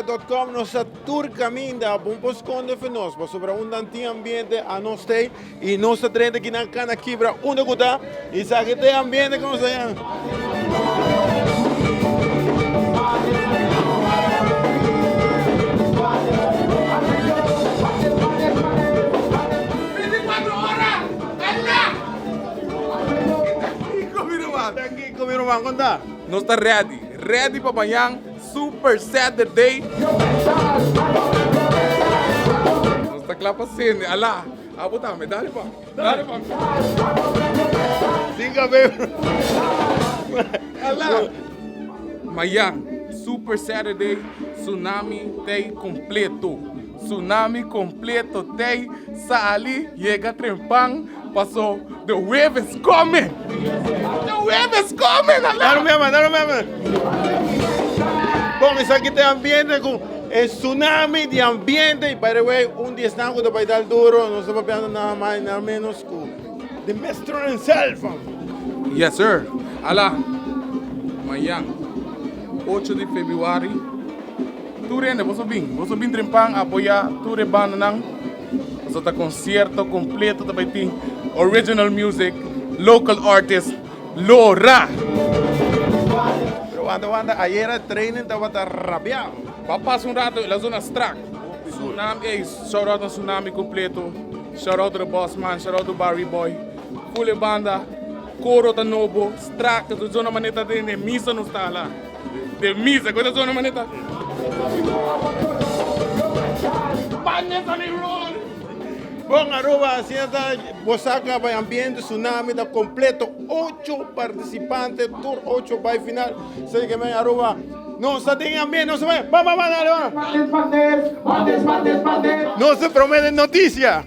horas.com nossa tour caminha um posconde fenos sobre um ambiente a nós tem e nossa treina aqui na cana quebra uma gota e sabe que tem ambiente como se chama. Aqui comigo vai contar. Nós está ready para amanhã, Super Saturday. Nós está claro para cena, alá, abotame, dale pa. Diga bem. Alá. Amanhã, Super Saturday, tsunami tem completo. Tsunami completo tem, sali, chega trempang, passou, the wave is coming. The wave is coming, alá. Dá no mesmo. Bom, isso aqui tem ambiente com tsunami de ambiente. E, by the way, dia está com o Baidal Duro, não estamos vendo nada mais, nada menos com the master himself. Yes, sir. Alá, amanhã, 8 de fevereiro, Turene, você vem trempang apoiar Ture Bananang. Você está concerto completo, também tem original music, local artist, Lora. Wanda, ayer el training estaba rabiado. Papas um rato na zona Strack. Tsunami, shout out no Tsunami completo. Shout out to the boss man, shout out to Barry Boy. Full banda, coro tá novo, Strack, da zona maneta de misa não está lá. De misa, qual é a zona maneta? Paneta de roll. Bom, Aruba, assim está, Bosaca vai ambiente, tsunami, da completo, 8 participantes, tour 8 vai final. Sei que vem Aruba, não se tem ambiente, não se vai, vamos, dale, vamos. Não se promete noticia.